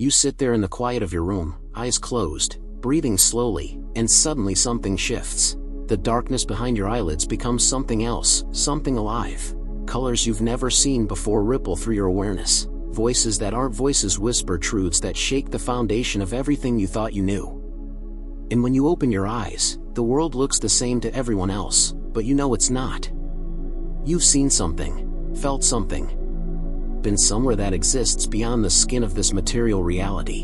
You sit there in the quiet of your room, eyes closed, breathing slowly, and suddenly something shifts. The darkness behind your eyelids becomes something else, something alive. Colors you've never seen before ripple through your awareness. Voices that aren't voices whisper truths that shake the foundation of everything you thought you knew. And when you open your eyes, the world looks the same to everyone else, but you know it's not. You've seen something, felt something, been somewhere that exists beyond the skin of this material reality.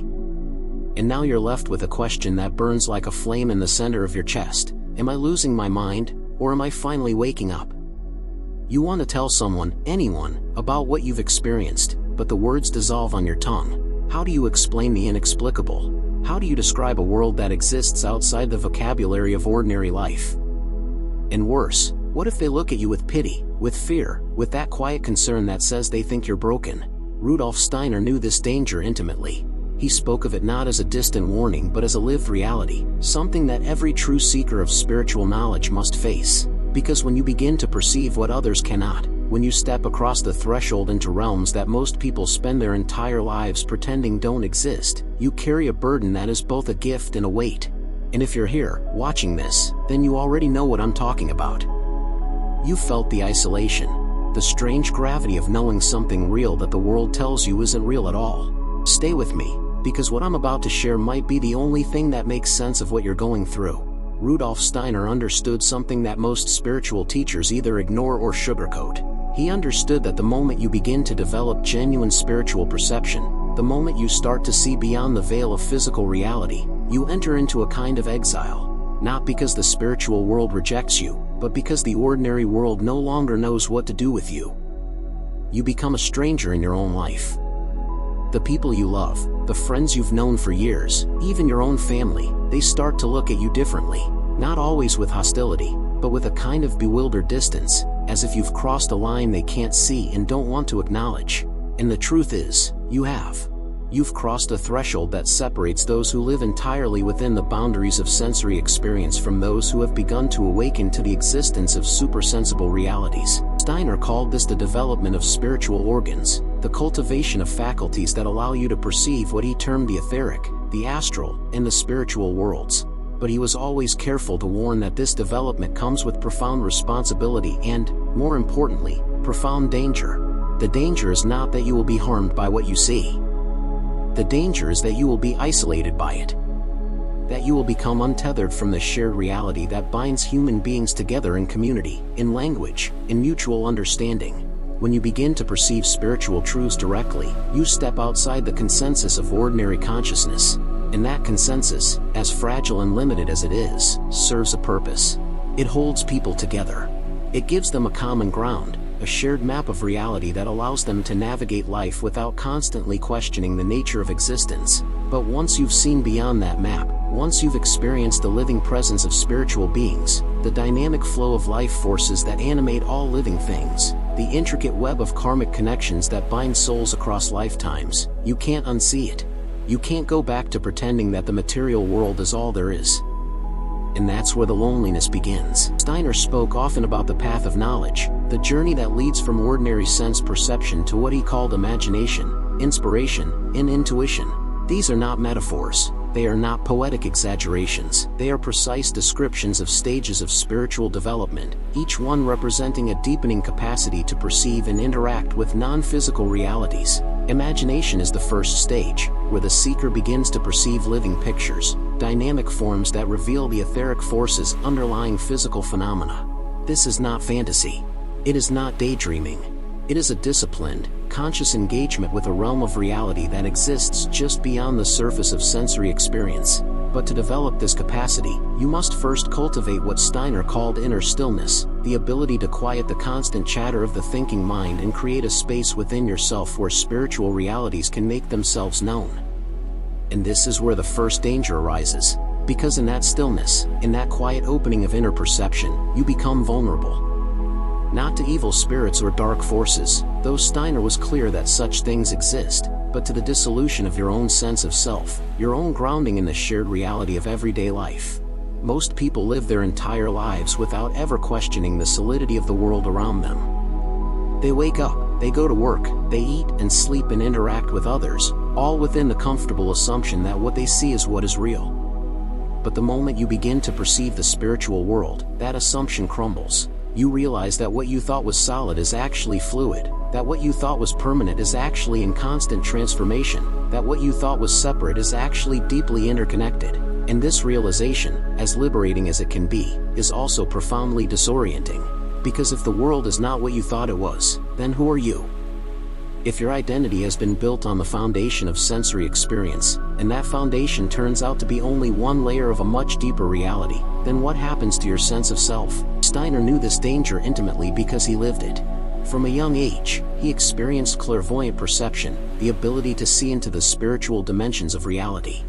And now you're left with a question that burns like a flame in the center of your chest. Am I losing my mind, or am I finally waking up? You want to tell someone, anyone, about what you've experienced, but the words dissolve on your tongue. How do you explain the inexplicable? How do you describe a world that exists outside the vocabulary of ordinary life? And worse, what if they look at you with pity, with fear, with that quiet concern that says they think you're broken? Rudolf Steiner knew this danger intimately. He spoke of it not as a distant warning but as a lived reality, something that every true seeker of spiritual knowledge must face. Because when you begin to perceive what others cannot, when you step across the threshold into realms that most people spend their entire lives pretending don't exist, you carry a burden that is both a gift and a weight. And if you're here, watching this, then you already know what I'm talking about. You felt the isolation, the strange gravity of knowing something real that the world tells you isn't real at all. Stay with me, because what I'm about to share might be the only thing that makes sense of what you're going through. Rudolf Steiner understood something that most spiritual teachers either ignore or sugarcoat. He understood that the moment you begin to develop genuine spiritual perception, the moment you start to see beyond the veil of physical reality, you enter into a kind of exile. Not because the spiritual world rejects you, but because the ordinary world no longer knows what to do with you. You become a stranger in your own life. The people you love, the friends you've known for years, even your own family, they start to look at you differently. Not always with hostility, but with a kind of bewildered distance, as if you've crossed a line they can't see and don't want to acknowledge. And the truth is, you have. You've crossed a threshold that separates those who live entirely within the boundaries of sensory experience from those who have begun to awaken to the existence of supersensible realities. Steiner called this the development of spiritual organs, the cultivation of faculties that allow you to perceive what he termed the etheric, the astral, and the spiritual worlds. But he was always careful to warn that this development comes with profound responsibility and, more importantly, profound danger. The danger is not that you will be harmed by what you see. The danger is that you will be isolated by it. That you will become untethered from the shared reality that binds human beings together in community, in language, in mutual understanding. When you begin to perceive spiritual truths directly, you step outside the consensus of ordinary consciousness. And that consensus, as fragile and limited as it is, serves a purpose. It holds people together. It gives them a common ground, a shared map of reality that allows them to navigate life without constantly questioning the nature of existence. But once you've seen beyond that map, once you've experienced the living presence of spiritual beings, the dynamic flow of life forces that animate all living things, the intricate web of karmic connections that bind souls across lifetimes, you can't unsee it. You can't go back to pretending that the material world is all there is. And that's where the loneliness begins. Steiner spoke often about the path of knowledge, the journey that leads from ordinary sense perception to what he called imagination, inspiration, and intuition. These are not metaphors. They are not poetic exaggerations. They are precise descriptions of stages of spiritual development, each one representing a deepening capacity to perceive and interact with non-physical realities. Imagination is the first stage, where the seeker begins to perceive living pictures, dynamic forms that reveal the etheric forces underlying physical phenomena. This is not fantasy. It is not daydreaming. It is a disciplined, conscious engagement with a realm of reality that exists just beyond the surface of sensory experience. But to develop this capacity, you must first cultivate what Steiner called inner stillness, the ability to quiet the constant chatter of the thinking mind and create a space within yourself where spiritual realities can make themselves known. And this is where the first danger arises, because in that stillness, in that quiet opening of inner perception, you become vulnerable. Not to evil spirits or dark forces, though Steiner was clear that such things exist, but to the dissolution of your own sense of self, your own grounding in the shared reality of everyday life. Most people live their entire lives without ever questioning the solidity of the world around them. They wake up, they go to work, they eat and sleep and interact with others, all within the comfortable assumption that what they see is what is real. But the moment you begin to perceive the spiritual world, that assumption crumbles. You realize that what you thought was solid is actually fluid, that what you thought was permanent is actually in constant transformation, that what you thought was separate is actually deeply interconnected. And this realization, as liberating as it can be, is also profoundly disorienting. Because if the world is not what you thought it was, then who are you? If your identity has been built on the foundation of sensory experience, and that foundation turns out to be only one layer of a much deeper reality, then what happens to your sense of self? Steiner knew this danger intimately because he lived it. From a young age, he experienced clairvoyant perception, the ability to see into the spiritual dimensions of reality.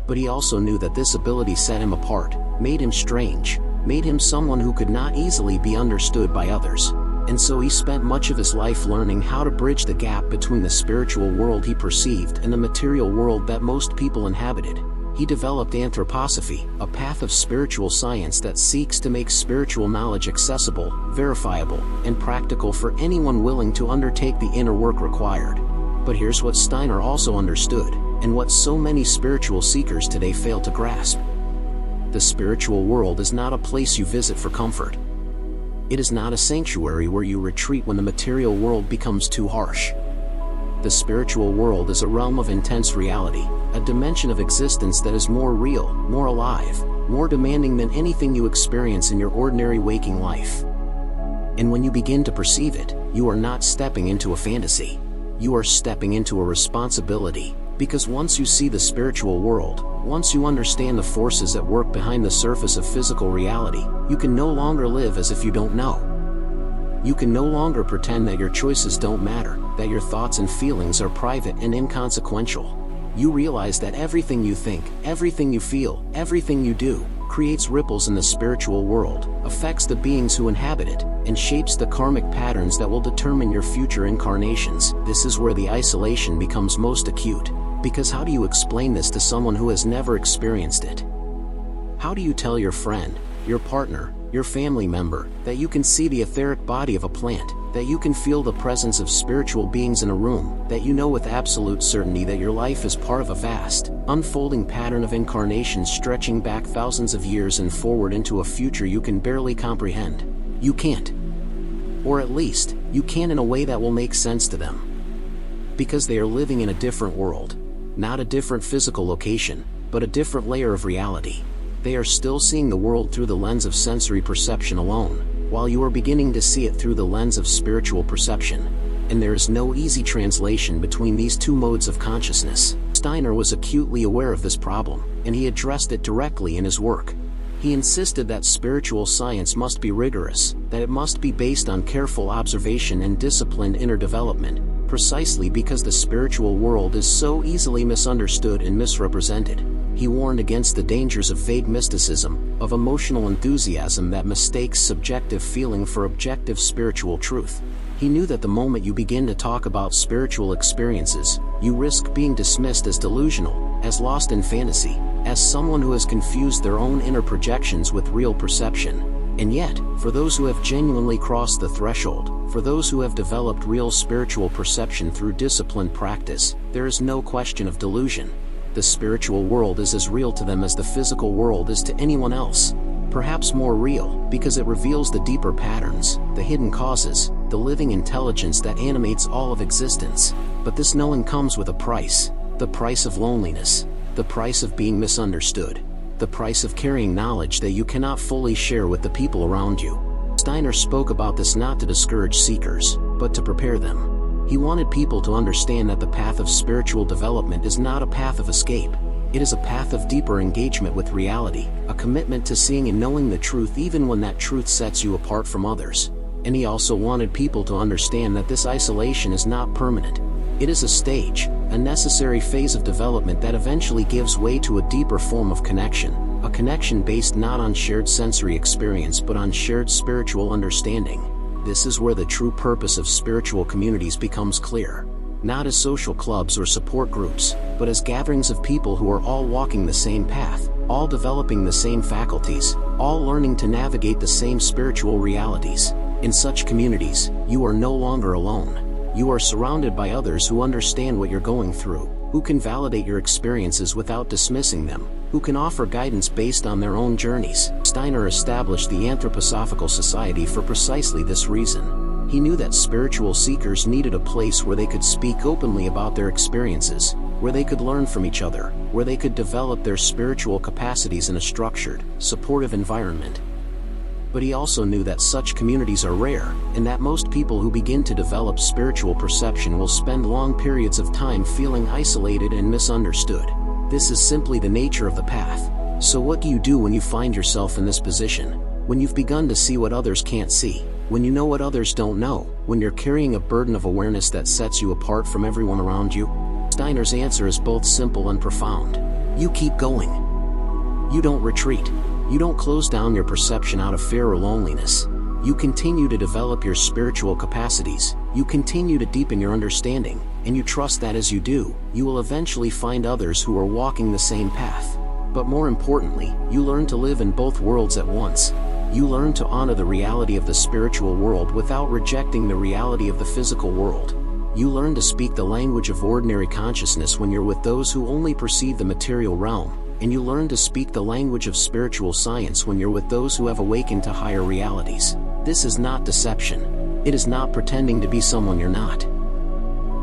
But he also knew that this ability set him apart, made him strange, made him someone who could not easily be understood by others. And so he spent much of his life learning how to bridge the gap between the spiritual world he perceived and the material world that most people inhabited. He developed Anthroposophy, a path of spiritual science that seeks to make spiritual knowledge accessible, verifiable, and practical for anyone willing to undertake the inner work required. But here's what Steiner also understood, and what so many spiritual seekers today fail to grasp. The spiritual world is not a place you visit for comfort. It is not a sanctuary where you retreat when the material world becomes too harsh. The spiritual world is a realm of intense reality, a dimension of existence that is more real, more alive, more demanding than anything you experience in your ordinary waking life. And when you begin to perceive it, you are not stepping into a fantasy. You are stepping into a responsibility, because once you see the spiritual world, once you understand the forces at work behind the surface of physical reality, you can no longer live as if you don't know. You can no longer pretend that your choices don't matter, that your thoughts and feelings are private and inconsequential. You realize that everything you think, everything you feel, everything you do, creates ripples in the spiritual world, affects the beings who inhabit it, and shapes the karmic patterns that will determine your future incarnations. This is where the isolation becomes most acute. Because how do you explain this to someone who has never experienced it? How do you tell your friend, your partner, your family member, that you can see the etheric body of a plant, that you can feel the presence of spiritual beings in a room, that you know with absolute certainty that your life is part of a vast, unfolding pattern of incarnations stretching back thousands of years and forward into a future you can barely comprehend? You can't. Or at least, you can in a way that will make sense to them. Because they are living in a different world. Not a different physical location, but a different layer of reality. They are still seeing the world through the lens of sensory perception alone, while you are beginning to see it through the lens of spiritual perception. And there is no easy translation between these two modes of consciousness. Steiner was acutely aware of this problem, and he addressed it directly in his work. He insisted that spiritual science must be rigorous, that it must be based on careful observation and disciplined inner development, precisely because the spiritual world is so easily misunderstood and misrepresented. He warned against the dangers of vague mysticism, of emotional enthusiasm that mistakes subjective feeling for objective spiritual truth. He knew that the moment you begin to talk about spiritual experiences, you risk being dismissed as delusional, as lost in fantasy, as someone who has confused their own inner projections with real perception. And yet, for those who have genuinely crossed the threshold, for those who have developed real spiritual perception through disciplined practice, there is no question of delusion. The spiritual world is as real to them as the physical world is to anyone else. Perhaps more real, because it reveals the deeper patterns, the hidden causes, the living intelligence that animates all of existence. But this knowing comes with a price. The price of loneliness. The price of being misunderstood. The price of carrying knowledge that you cannot fully share with the people around you. Steiner spoke about this not to discourage seekers, but to prepare them. He wanted people to understand that the path of spiritual development is not a path of escape. It is a path of deeper engagement with reality, a commitment to seeing and knowing the truth even when that truth sets you apart from others. And he also wanted people to understand that this isolation is not permanent. It is a stage, a necessary phase of development that eventually gives way to a deeper form of connection, a connection based not on shared sensory experience but on shared spiritual understanding. This is where the true purpose of spiritual communities becomes clear. Not as social clubs or support groups, but as gatherings of people who are all walking the same path, all developing the same faculties, all learning to navigate the same spiritual realities. In such communities, you are no longer alone. You are surrounded by others who understand what you're going through, who can validate your experiences without dismissing them, who can offer guidance based on their own journeys. Steiner established the Anthroposophical Society for precisely this reason. He knew that spiritual seekers needed a place where they could speak openly about their experiences, where they could learn from each other, where they could develop their spiritual capacities in a structured, supportive environment. But he also knew that such communities are rare, and that most people who begin to develop spiritual perception will spend long periods of time feeling isolated and misunderstood. This is simply the nature of the path. So what do you do when you find yourself in this position? When you've begun to see what others can't see? When you know what others don't know? When you're carrying a burden of awareness that sets you apart from everyone around you? Steiner's answer is both simple and profound. You keep going. You don't retreat. You don't close down your perception out of fear or loneliness. You continue to develop your spiritual capacities, you continue to deepen your understanding, and you trust that as you do, you will eventually find others who are walking the same path. But more importantly, you learn to live in both worlds at once. You learn to honor the reality of the spiritual world without rejecting the reality of the physical world. You learn to speak the language of ordinary consciousness when you're with those who only perceive the material realm, and you learn to speak the language of spiritual science when you're with those who have awakened to higher realities. This is not deception. It is not pretending to be someone you're not.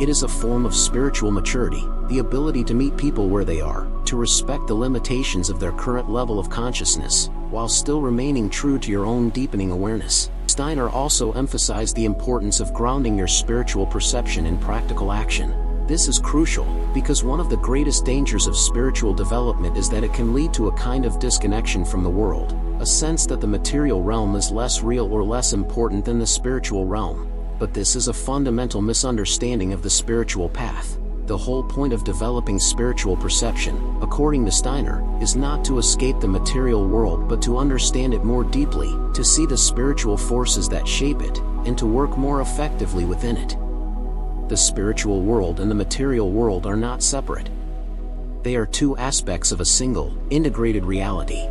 It is a form of spiritual maturity, the ability to meet people where they are, to respect the limitations of their current level of consciousness, while still remaining true to your own deepening awareness. Steiner also emphasized the importance of grounding your spiritual perception in practical action. This is crucial, because one of the greatest dangers of spiritual development is that it can lead to a kind of disconnection from the world, a sense that the material realm is less real or less important than the spiritual realm. But this is a fundamental misunderstanding of the spiritual path. The whole point of developing spiritual perception, according to Steiner, is not to escape the material world but to understand it more deeply, to see the spiritual forces that shape it, and to work more effectively within it. The spiritual world and the material world are not separate. They are two aspects of a single, integrated reality.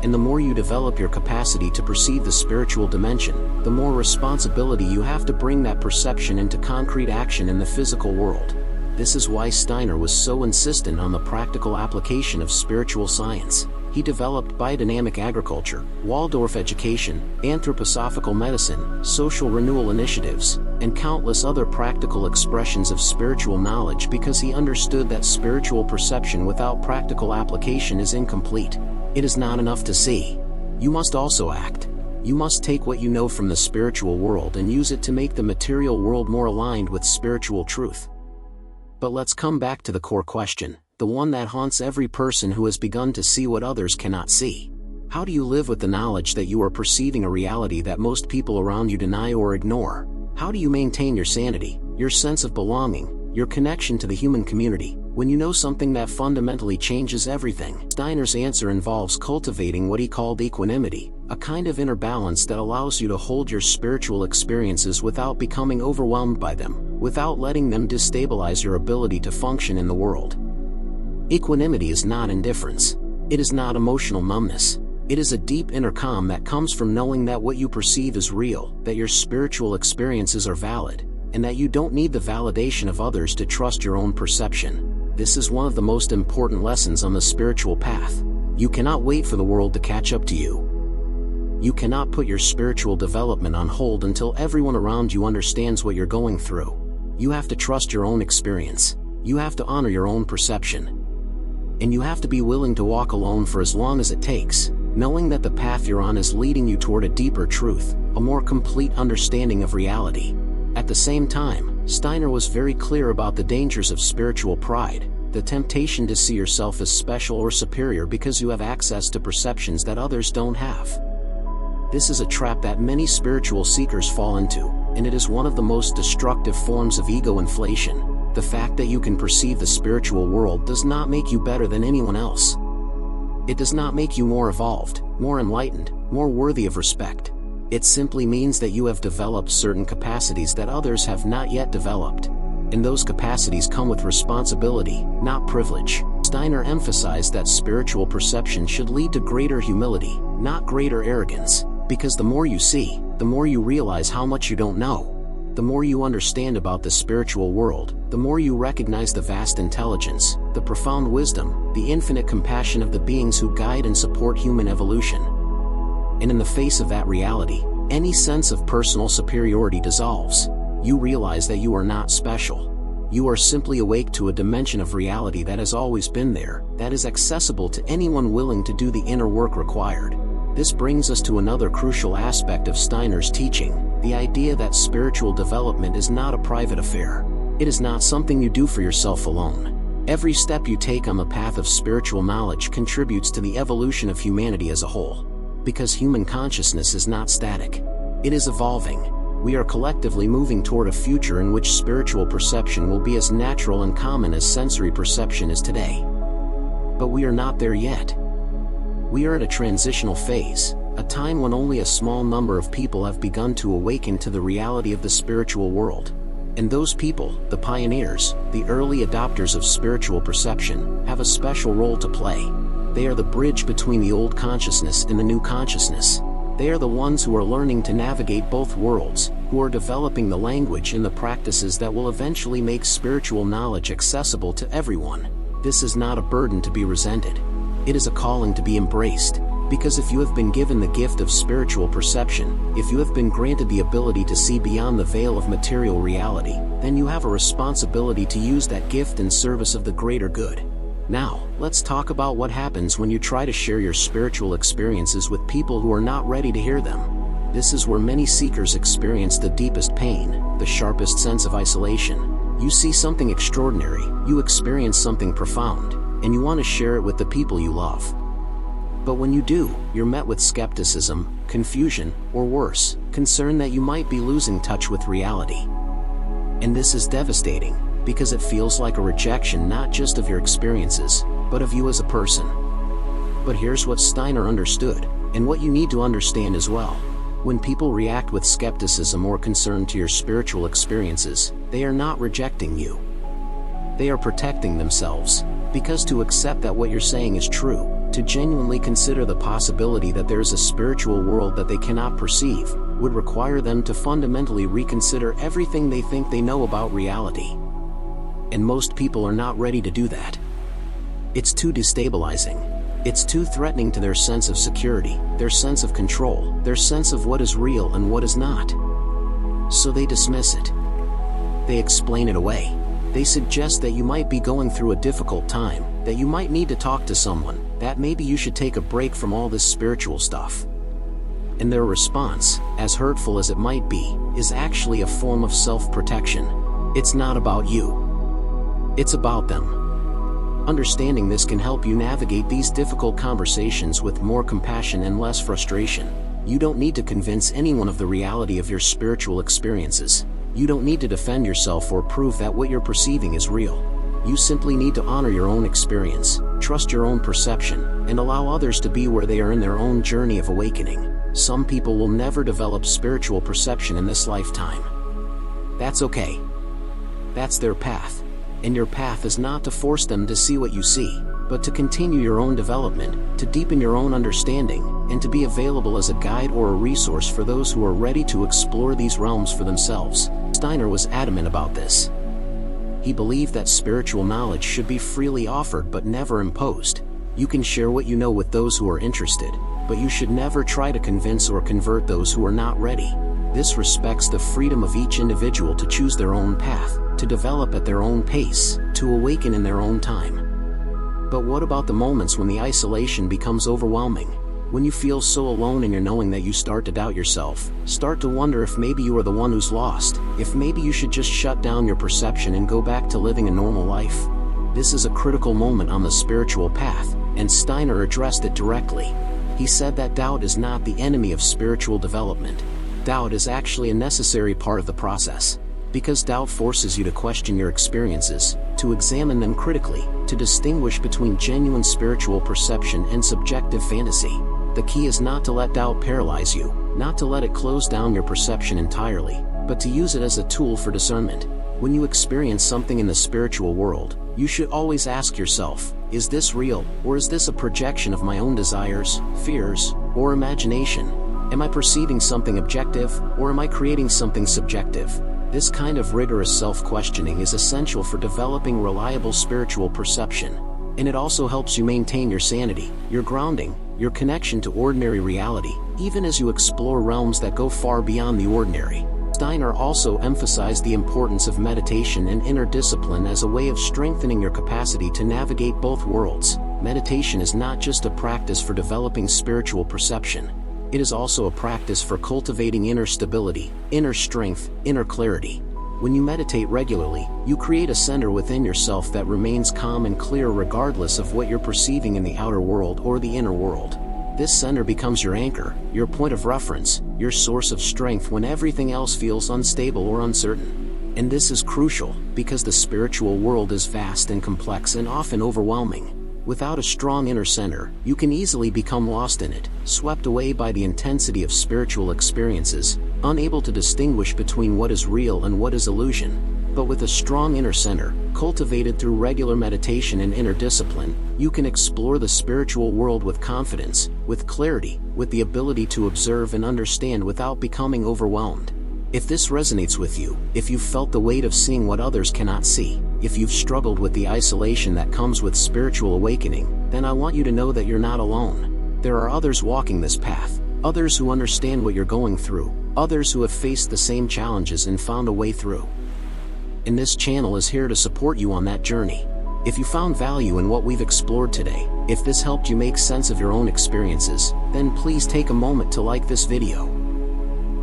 And the more you develop your capacity to perceive the spiritual dimension, the more responsibility you have to bring that perception into concrete action in the physical world. This is why Steiner was so insistent on the practical application of spiritual science. He developed biodynamic agriculture, Waldorf education, anthroposophical medicine, social renewal initiatives, and countless other practical expressions of spiritual knowledge because he understood that spiritual perception without practical application is incomplete. It is not enough to see. You must also act. You must take what you know from the spiritual world and use it to make the material world more aligned with spiritual truth. But let's come back to the core question, the one that haunts every person who has begun to see what others cannot see. How do you live with the knowledge that you are perceiving a reality that most people around you deny or ignore? How do you maintain your sanity, your sense of belonging, your connection to the human community, when you know something that fundamentally changes everything? Steiner's answer involves cultivating what he called equanimity, a kind of inner balance that allows you to hold your spiritual experiences without becoming overwhelmed by them, without letting them destabilize your ability to function in the world. Equanimity is not indifference. It is not emotional numbness. It is a deep inner calm that comes from knowing that what you perceive is real, that your spiritual experiences are valid, and that you don't need the validation of others to trust your own perception. This is one of the most important lessons on the spiritual path. You cannot wait for the world to catch up to you. You cannot put your spiritual development on hold until everyone around you understands what you're going through. You have to trust your own experience. You have to honor your own perception. And you have to be willing to walk alone for as long as it takes, knowing that the path you're on is leading you toward a deeper truth, a more complete understanding of reality. At the same time, Steiner was very clear about the dangers of spiritual pride, the temptation to see yourself as special or superior because you have access to perceptions that others don't have. This is a trap that many spiritual seekers fall into, and it is one of the most destructive forms of ego inflation. The fact that you can perceive the spiritual world does not make you better than anyone else. It does not make you more evolved, more enlightened, more worthy of respect. It simply means that you have developed certain capacities that others have not yet developed. And those capacities come with responsibility, not privilege. Steiner emphasized that spiritual perception should lead to greater humility, not greater arrogance, because the more you see, the more you realize how much you don't know. The more you understand about the spiritual world, the more you recognize the vast intelligence, the profound wisdom, the infinite compassion of the beings who guide and support human evolution. And in the face of that reality, any sense of personal superiority dissolves. You realize that you are not special. You are simply awake to a dimension of reality that has always been there, that is accessible to anyone willing to do the inner work required. This brings us to another crucial aspect of Steiner's teaching, the idea that spiritual development is not a private affair. It is not something you do for yourself alone. Every step you take on the path of spiritual knowledge contributes to the evolution of humanity as a whole. Because human consciousness is not static. It is evolving. We are collectively moving toward a future in which spiritual perception will be as natural and common as sensory perception is today. But we are not there yet. We are at a transitional phase, a time when only a small number of people have begun to awaken to the reality of the spiritual world. And those people, the pioneers, the early adopters of spiritual perception, have a special role to play. They are the bridge between the old consciousness and the new consciousness. They are the ones who are learning to navigate both worlds, who are developing the language and the practices that will eventually make spiritual knowledge accessible to everyone. This is not a burden to be resented. It is a calling to be embraced, because if you have been given the gift of spiritual perception, if you have been granted the ability to see beyond the veil of material reality, then you have a responsibility to use that gift in service of the greater good. Now, let's talk about what happens when you try to share your spiritual experiences with people who are not ready to hear them. This is where many seekers experience the deepest pain, the sharpest sense of isolation. You see something extraordinary, you experience something profound, and you want to share it with the people you love. But when you do, you're met with skepticism, confusion, or worse, concern that you might be losing touch with reality. And this is devastating, because it feels like a rejection not just of your experiences, but of you as a person. But here's what Steiner understood, and what you need to understand as well. When people react with skepticism or concern to your spiritual experiences, they are not rejecting you. They are protecting themselves, because to accept that what you're saying is true, to genuinely consider the possibility that there is a spiritual world that they cannot perceive, would require them to fundamentally reconsider everything they think they know about reality. And most people are not ready to do that. It's too destabilizing. It's too threatening to their sense of security, their sense of control, their sense of what is real and what is not. So they dismiss it. They explain it away. They suggest that you might be going through a difficult time, that you might need to talk to someone, that maybe you should take a break from all this spiritual stuff. And their response, as hurtful as it might be, is actually a form of self-protection. It's not about you. It's about them. Understanding this can help you navigate these difficult conversations with more compassion and less frustration. You don't need to convince anyone of the reality of your spiritual experiences. You don't need to defend yourself or prove that what you're perceiving is real. You simply need to honor your own experience, trust your own perception, and allow others to be where they are in their own journey of awakening. Some people will never develop spiritual perception in this lifetime. That's okay. That's their path. And your path is not to force them to see what you see, but to continue your own development, to deepen your own understanding, and to be available as a guide or a resource for those who are ready to explore these realms for themselves. Steiner was adamant about this. He believed that spiritual knowledge should be freely offered but never imposed. You can share what you know with those who are interested, but you should never try to convince or convert those who are not ready. This respects the freedom of each individual to choose their own path, to develop at their own pace, to awaken in their own time. But what about the moments when the isolation becomes overwhelming? When you feel so alone in your knowing that you start to doubt yourself, start to wonder if maybe you are the one who's lost, if maybe you should just shut down your perception and go back to living a normal life. This is a critical moment on the spiritual path, and Steiner addressed it directly. He said that doubt is not the enemy of spiritual development. Doubt is actually a necessary part of the process. Because doubt forces you to question your experiences, to examine them critically, to distinguish between genuine spiritual perception and subjective fantasy. The key is not to let doubt paralyze you, not to let it close down your perception entirely, but to use it as a tool for discernment. When you experience something in the spiritual world, you should always ask yourself, is this real, or is this a projection of my own desires, fears, or imagination? Am I perceiving something objective, or am I creating something subjective? This kind of rigorous self-questioning is essential for developing reliable spiritual perception, and it also helps you maintain your sanity, your grounding, your connection to ordinary reality, even as you explore realms that go far beyond the ordinary. Steiner also emphasized the importance of meditation and inner discipline as a way of strengthening your capacity to navigate both worlds. Meditation is not just a practice for developing spiritual perception. It is also a practice for cultivating inner stability, inner strength, inner clarity. When you meditate regularly, you create a center within yourself that remains calm and clear regardless of what you're perceiving in the outer world or the inner world. This center becomes your anchor, your point of reference, your source of strength when everything else feels unstable or uncertain. And this is crucial, because the spiritual world is vast and complex and often overwhelming. Without a strong inner center, you can easily become lost in it, swept away by the intensity of spiritual experiences, unable to distinguish between what is real and what is illusion. But with a strong inner center, cultivated through regular meditation and inner discipline, you can explore the spiritual world with confidence, with clarity, with the ability to observe and understand without becoming overwhelmed. If this resonates with you, if you've felt the weight of seeing what others cannot see, if you've struggled with the isolation that comes with spiritual awakening, then I want you to know that you're not alone. There are others walking this path, others who understand what you're going through, others who have faced the same challenges and found a way through. And this channel is here to support you on that journey. If you found value in what we've explored today, if this helped you make sense of your own experiences, then please take a moment to like this video.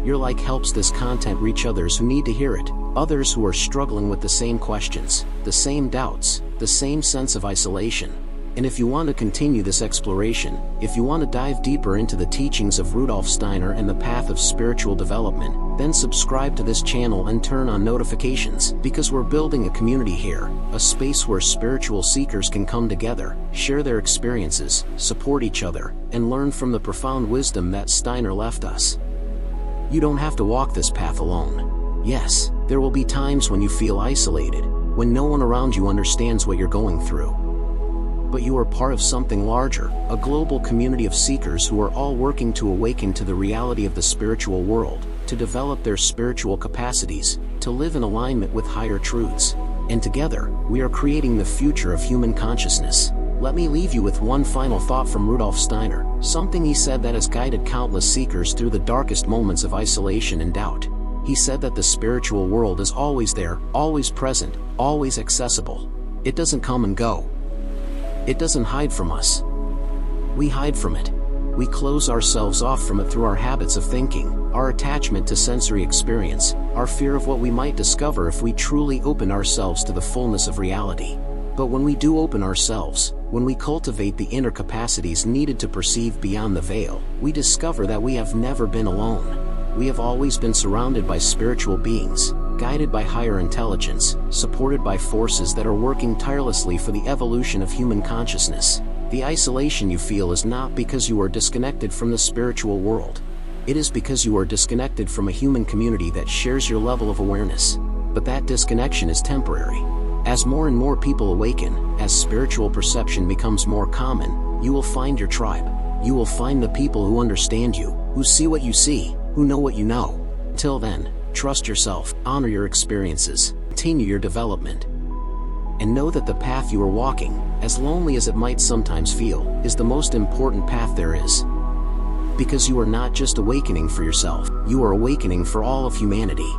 Your like helps this content reach others who need to hear it, others who are struggling with the same questions, the same doubts, the same sense of isolation. And if you want to continue this exploration, if you want to dive deeper into the teachings of Rudolf Steiner and the path of spiritual development, then subscribe to this channel and turn on notifications, because we're building a community here, a space where spiritual seekers can come together, share their experiences, support each other, and learn from the profound wisdom that Steiner left us. You don't have to walk this path alone. Yes, there will be times when you feel isolated, when no one around you understands what you're going through. But you are part of something larger, a global community of seekers who are all working to awaken to the reality of the spiritual world, to develop their spiritual capacities, to live in alignment with higher truths. And together, we are creating the future of human consciousness. Let me leave you with one final thought from Rudolf Steiner, something he said that has guided countless seekers through the darkest moments of isolation and doubt. He said that the spiritual world is always there, always present, always accessible. It doesn't come and go. It doesn't hide from us. We hide from it. We close ourselves off from it through our habits of thinking, our attachment to sensory experience, our fear of what we might discover if we truly open ourselves to the fullness of reality. But when we do open ourselves, when we cultivate the inner capacities needed to perceive beyond the veil, we discover that we have never been alone. We have always been surrounded by spiritual beings, guided by higher intelligence, supported by forces that are working tirelessly for the evolution of human consciousness. The isolation you feel is not because you are disconnected from the spiritual world. It is because you are disconnected from a human community that shares your level of awareness. But that disconnection is temporary. As more and more people awaken, as spiritual perception becomes more common, you will find your tribe. You will find the people who understand you, who see what you see, who know what you know. Until then, trust yourself, honor your experiences, continue your development. And know that the path you are walking, as lonely as it might sometimes feel, is the most important path there is. Because you are not just awakening for yourself, you are awakening for all of humanity.